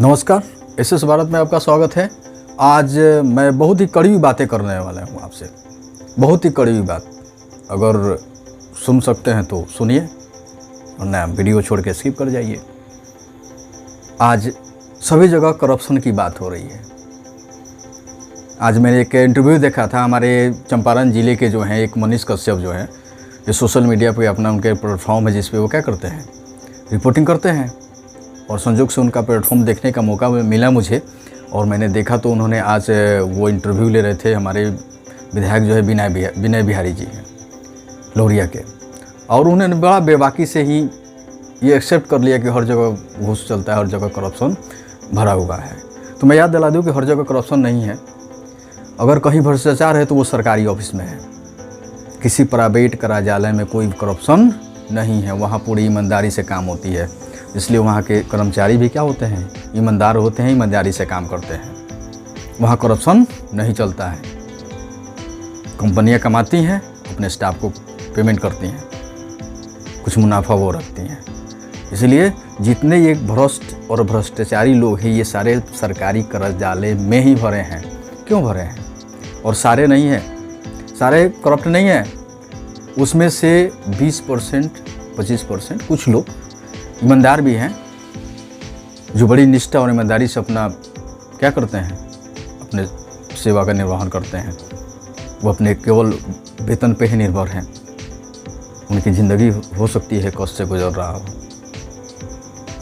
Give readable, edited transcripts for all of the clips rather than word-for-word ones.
नमस्कार, एसएस भारत में आपका स्वागत है। आज मैं बहुत ही कड़वी बातें करने वाला हूँ आपसे। बहुत ही कड़वी बात, अगर सुन सकते हैं तो सुनिए, वरना वीडियो छोड़ के स्किप कर जाइए। आज सभी जगह करप्शन की बात हो रही है। आज मैंने एक इंटरव्यू देखा था, हमारे चंपारण ज़िले के जो हैं एक मनीष कश्यप जो हैं, ये सोशल मीडिया पे अपना उनके प्लेटफॉर्म है जिस पे वो क्या करते हैं, रिपोर्टिंग करते हैं। और संजोग से उनका प्लेटफॉर्म देखने का मौका मिला मुझे, और मैंने देखा तो उन्होंने आज वो इंटरव्यू ले रहे थे। हमारे विधायक जो है विनय बिहारी जी हैं लोरिया के, और उन्होंने बड़ा बेबाकी से ही ये एक्सेप्ट कर लिया कि हर जगह घूस चलता है, हर जगह करप्शन भरा हुआ है। तो मैं याद दिला दूँ कि हर जगह करप्शन नहीं है। अगर कहीं भ्रष्टाचार है तो वो सरकारी ऑफिस में है, किसी प्राइवेट कार्यालय में कोई करप्शन नहीं है। वहाँ पूरी ईमानदारी से काम होती है, इसलिए वहाँ के कर्मचारी भी क्या होते हैं, ईमानदार होते हैं, ईमानदारी से काम करते हैं। वहाँ करप्शन नहीं चलता है। कंपनियाँ कमाती हैं, अपने स्टाफ को पेमेंट करती हैं, कुछ मुनाफा वो रखती हैं। इसलिए जितने ये भ्रष्ट और भ्रष्टाचारी लोग हैं, ये सारे सरकारी कार्यालय में ही भरे हैं। क्यों भरे हैं? और सारे नहीं हैं, सारे करप्ट नहीं हैं। उसमें से 20% 25% कुछ लोग ईमानदार भी हैं, जो बड़ी निष्ठा और ईमानदारी से अपना क्या करते हैं, अपने सेवा का निर्वहन करते हैं। वो अपने केवल वेतन पे ही निर्भर हैं। उनकी ज़िंदगी हो सकती है कष्ट से गुजर रहा हो।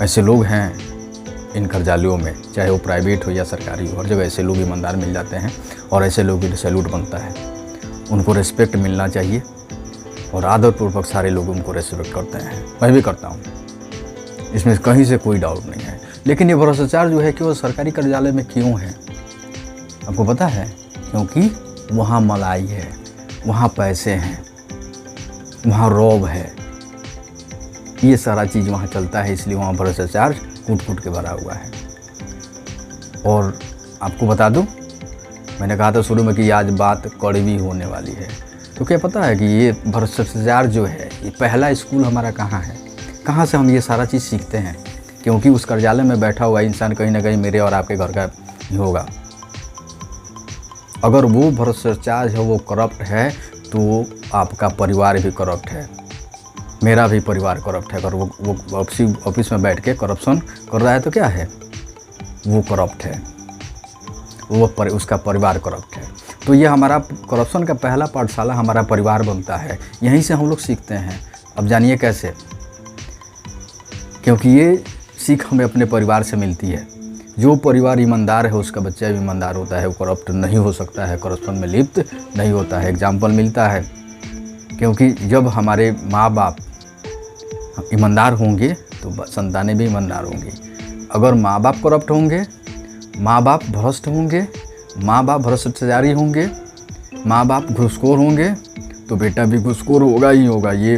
ऐसे लोग हैं इन कार्यालयों में, चाहे वो प्राइवेट हो या सरकारी हो, हर जगह ऐसे लोग ईमानदार मिल जाते हैं, और ऐसे लोग की सैल्यूट बनता है। उनको रिस्पेक्ट मिलना चाहिए, और आदरपूर्वक सारे लोग उनको रिस्पेक्ट करते हैं। मैं भी करता हूँ, इसमें कहीं से कोई डाउट नहीं है। लेकिन ये भ्रष्टाचार जो है कि वो सरकारी कार्यालय में क्यों है, आपको पता है? क्योंकि वहाँ मलाई है, वहाँ पैसे हैं, वहाँ रौब है, ये सारा चीज़ वहाँ चलता है। इसलिए वहाँ भ्रष्टाचार कूट कूट के भरा हुआ है। और आपको बता दूँ, मैंने कहा था शुरू में कि आज बात कड़वी होने वाली है। तो क्या पता है कि ये भ्रष्टाचार जो है, ये पहला स्कूल हमारा कहाँ है, कहाँ से हम ये सारा चीज़ सीखते हैं? क्योंकि उस कार्यालय में बैठा हुआ इंसान कहीं ना कहीं मेरे और आपके घर का ही होगा। अगर वो भ्रष्टाचार है, वो करप्ट है, तो आपका परिवार भी करप्ट है, मेरा भी परिवार करप्ट है। अगर वो ऑफिस में बैठ के करप्शन कर रहा है तो क्या है, वो करप्ट है, उसका परिवार करप्ट है। तो ये हमारा करप्शन का पहला पाठशाला हमारा परिवार बनता है, यहीं से हम लोग सीखते हैं। अब जानिए कैसे? क्योंकि ये सीख हमें अपने परिवार से मिलती है। जो परिवार ईमानदार है, उसका बच्चा भी ईमानदार होता है, वो करप्ट नहीं हो सकता है, करप्शन में लिप्त नहीं होता है। एग्जाम्पल मिलता है, क्योंकि जब हमारे माँ बाप ईमानदार होंगे तो संतानें भी ईमानदार होंगी। अगर माँ बाप करप्ट होंगे, माँ बाप भ्रष्ट होंगे, माँ बाप भ्रष्टाचारी होंगे, माँ बाप घूसखोर होंगे, तो बेटा भी घूसखोर होगा ही होगा। ये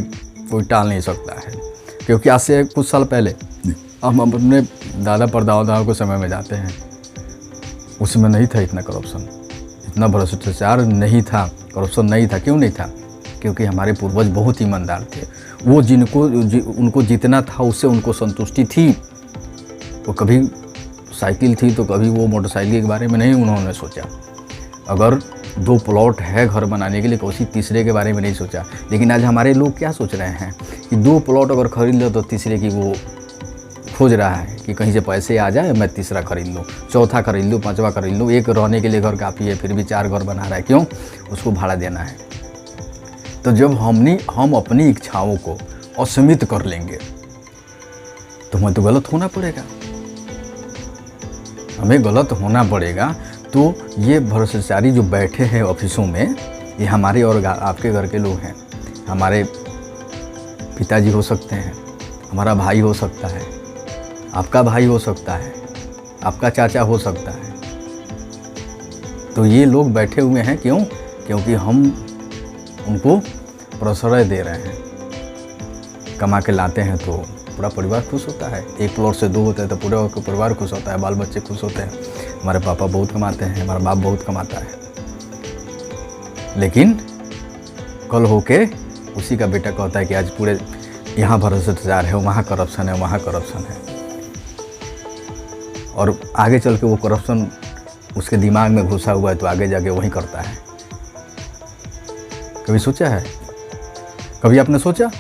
कोई टाल नहीं सकता है। क्योंकि आज से कुछ साल पहले हम अपने दादा परदादा के समय में जाते हैं, उसमें नहीं था इतना करप्शन, इतना भ्रष्टाचार नहीं था, करप्शन नहीं था। क्यों नहीं था? क्योंकि हमारे पूर्वज बहुत ईमानदार थे। वो उनको जितना था उससे उनको संतुष्टि थी। वो कभी साइकिल थी तो कभी वो मोटरसाइकिल के बारे में नहीं उन्होंने सोचा। अगर 2 प्लॉट है घर बनाने के लिए, कोई तीसरे के बारे में नहीं सोचा। लेकिन आज हमारे लोग क्या सोच रहे हैं कि 2 प्लॉट अगर खरीद लो तो तीसरे की वो खोज रहा है कि कहीं से पैसे आ जाए, मैं तीसरा खरीद लूँ, चौथा खरीद लूँ, 5वां खरीद लूँ। एक रहने के लिए घर काफ़ी है, फिर भी 4 घर बना रहा है। क्यों? उसको भाड़ा देना है। तो जब हम अपनी इच्छाओं को असीमित कर लेंगे तो हमें तो गलत होना पड़ेगा, हमें गलत होना पड़ेगा। तो ये भ्रष्टाचारी जो बैठे हैं ऑफिसों में, ये हमारे और आपके घर के लोग हैं। हमारे पिताजी हो सकते हैं, हमारा भाई हो सकता है, आपका भाई हो सकता है, आपका चाचा हो सकता है। तो ये लोग बैठे हुए हैं क्यों? क्योंकि हम उनको प्रश्रय दे रहे हैं। कमा के लाते हैं तो पूरा परिवार खुश होता है। 1 प्लॉट से 2 होते हैं तो पूरा परिवार खुश होता है, बाल बच्चे खुश होते हैं। हमारे पापा बहुत कमाते हैं, हमारा बाप बहुत कमाता है। लेकिन कल होके उसी का बेटा कहता है कि आज पूरे यहाँ भ्रष्टाचार है, वहाँ करप्शन है, वहाँ करप्शन है। और आगे चल के वो करप्शन उसके दिमाग में घुसा हुआ है तो आगे जाके वही करता है। कभी सोचा है, कभी आपने सोचा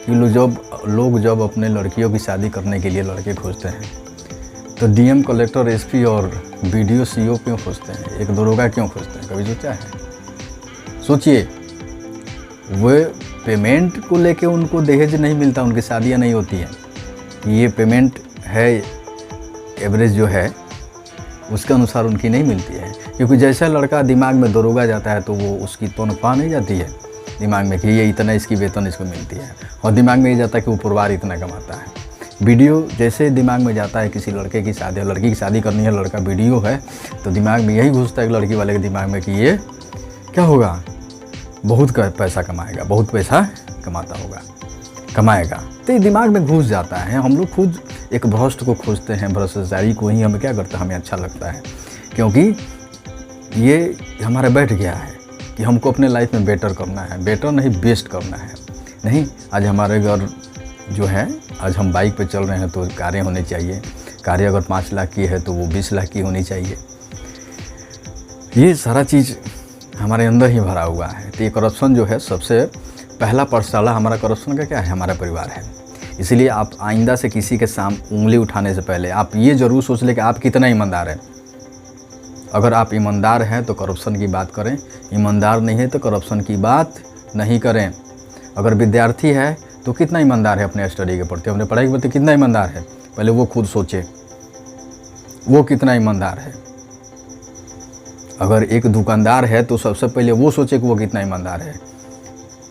कि लोग जब अपने लड़कियों की शादी करने के लिए लड़के खोजते हैं तो डीएम, कलेक्टर, एसपी और बीडीओ, सीओ क्यों खोजते हैं, एक दरोगा क्यों खोजते हैं? कभी सोचा है? सोचिए, वे पेमेंट को लेके उनको दहेज नहीं मिलता, उनकी शादियां नहीं होती हैं। ये पेमेंट है, एवरेज जो है उसके अनुसार उनकी नहीं मिलती है, क्योंकि जैसा लड़का दिमाग में दरोगा जाता है तो वो उसकी तनख्वाह नहीं जाती है दिमाग में कि ये इतना इसकी वेतन इसको मिलती है, और दिमाग में ये जाता है कि वो परिवार इतना कमाता है। वीडियो जैसे दिमाग में जाता है किसी लड़के की शादी, लड़की की शादी करनी है, लड़का वीडियो है, तो दिमाग में यही घुसता है कि लड़की वाले के दिमाग में कि ये क्या होगा, बहुत पैसा कमाएगा, बहुत पैसा कमाएगा, तो ये दिमाग में घुस जाता है। हम लोग खुद एक भ्रष्ट को खोजते हैं, भ्रष्टाचारी को ही हमें क्या करता है, हमें अच्छा लगता है, क्योंकि ये हमारे बैठ गया है कि हमको अपने लाइफ में बेटर करना है, बेटर नहीं बेस्ट करना है। नहीं, आज हमारे घर जो है, आज हम बाइक पे चल रहे हैं तो कारें होनी चाहिए, कारें अगर 5 लाख की है तो वो 20 लाख की होनी चाहिए। ये सारा चीज़ हमारे अंदर ही भरा हुआ है। तो ये करप्शन जो है, सबसे पहला पाठशाला हमारा करप्शन का क्या है, हमारा परिवार है। इसलिए आप आइंदा से किसी के सामने उंगली उठाने से पहले आप ये ज़रूर सोच लें कि आप कितना ईमानदार हैं। अगर आप ईमानदार हैं तो करप्शन की बात करें, ईमानदार नहीं है तो करप्शन की बात नहीं करें। अगर विद्यार्थी है तो कितना ईमानदार है अपने स्टडी के प्रति, अपने पढ़ाई के प्रति कितना ईमानदार है, पहले वो खुद सोचे वो कितना ईमानदार है। अगर एक दुकानदार है तो सबसे पहले वो सोचे कि वो कितना ईमानदार है।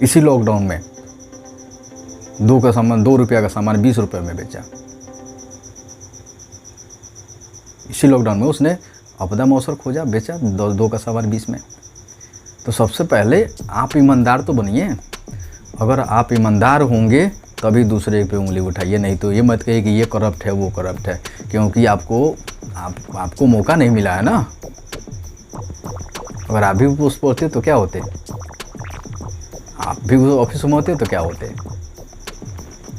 इसी लॉकडाउन में 2 रुपया का सामान 20 रुपये में बेचा। इसी लॉकडाउन में उसने अपदा मौसर खोजा, बेचा 2 का सामान 20 में। तो सबसे पहले आप ईमानदार तो बनिए। अगर आप ईमानदार होंगे तभी दूसरे पे उंगली उठाइए, नहीं तो ये मत कहिए कि ये करप्ट है, वो करप्ट है, क्योंकि आपको मौका नहीं मिला है ना। अगर आप भी उस पहुँचते तो क्या होते, आप भी उस ऑफिस में होते तो क्या होते।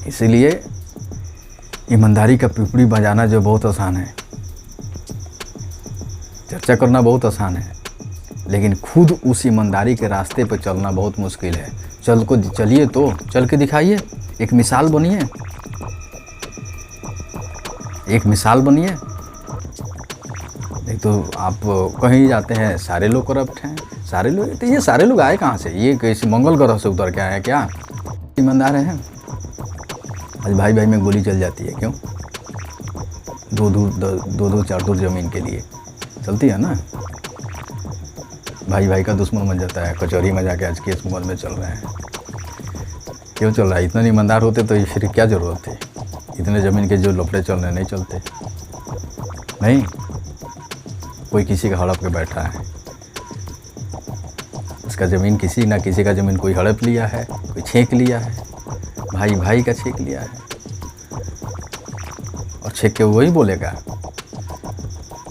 इसीलिए ईमानदारी का पिपड़ी बजाना जो बहुत आसान है, चर्चा करना बहुत आसान है, लेकिन खुद उस ईमानदारी के रास्ते पर चलना बहुत मुश्किल है। चलिए तो चल के दिखाइए, एक मिसाल बनिए, एक मिसाल बनिए। नहीं तो आप कहीं जाते हैं सारे लोग करप्ट हैं, सारे लोग, तो ये सारे लोग आए कहाँ से, ये किसी मंगल ग्रह से उतर के आए हैं क्या? ईमानदार हैं। आज भाई भाई में गोली चल जाती है, क्यों? 2 4 दूर ज़मीन के लिए चलती है ना। भाई भाई का दुश्मन बन जाता है, कचहरी में जाके आज केस मुकदमे में चल रहे हैं। क्यों चल रहा है? इतना ईमानदार होते तो फिर क्या ज़रूरत थी? इतने ज़मीन के जो लफड़े चल रहे नहीं चलते। नहीं, कोई किसी का हड़प के बैठा है, उसका ज़मीन किसी ना किसी का ज़मीन कोई हड़प लिया है, कोई छेंक लिया है, भाई भाई का छेंक लिया है, और छेंक के वही बोलेगा,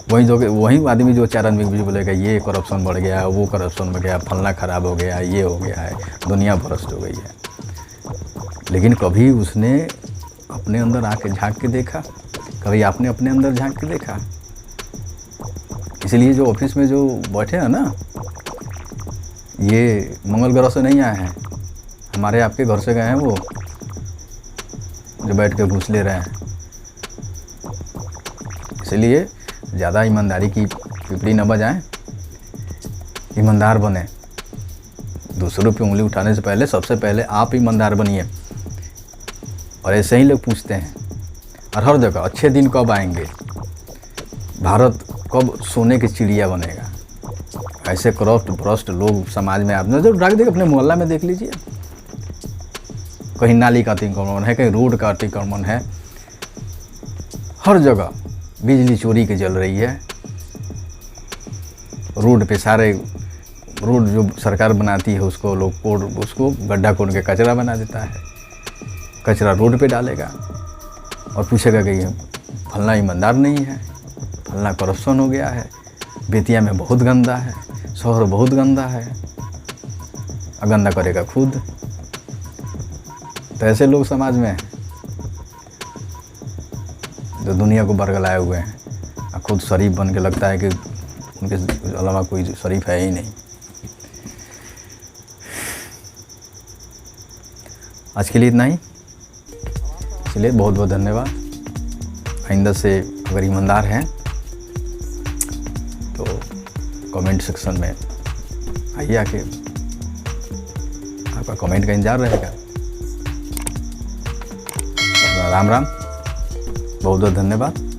वही आदमी जो 4 आदमी के बीच बोलेगा ये करप्शन बढ़ गया, वो करप्शन बढ़ गया, फलना ख़राब हो गया, ये हो गया है, दुनिया भ्रष्ट हो गई है। लेकिन कभी उसने अपने अंदर आके झांक के देखा? कभी आपने अपने अंदर झांक के देखा? इसलिए जो ऑफिस में जो बैठे हैं ना, ये मंगल ग्रह से नहीं आए हैं, हमारे आपके घर से गए हैं, वो जो बैठ के घूस ले रहे हैं। इसलिए ज़्यादा ईमानदारी की पिपड़ी न बजाएं, ईमानदार बने। दूसरों पे उंगली उठाने से पहले सबसे पहले आप ईमानदार बनिए। और ऐसे ही लोग पूछते हैं और हर जगह, अच्छे दिन कब आएंगे, भारत कब सोने की चिड़िया बनेगा। ऐसे करप्ट भ्रष्ट लोग समाज में आप नजर उठा के देखिए, अपने मोहल्ला में देख लीजिए, कहीं नाली का अतिक्रमण है, कहीं रोड का अतिक्रमण है, हर जगह बिजली चोरी की जल रही है। रोड पे सारे रोड जो सरकार बनाती है उसको लोग उसको गड्ढा खोद के कचरा बना देता है, कचरा रोड पे डालेगा और पूछेगा कि ये फलना ईमानदार नहीं है, फलना करप्शन हो गया है, बेतिया में बहुत गंदा है, शहर बहुत गंदा है, गंदा करेगा खुद। तो ऐसे लोग समाज में हैं जो दुनिया को बरगलाए हुए हैं। खुद शरीफ बन के लगता है कि उनके अलावा कोई शरीफ है ही नहीं। आज के लिए इतना ही, इसलिए बहुत बहुत धन्यवाद। आइंदा से अगर ईमानदार हैं तो कमेंट सेक्शन में आइए, आके आपका कमेंट का इंतजार रहेगा। राम राम, बहुत बहुत धन्यवाद।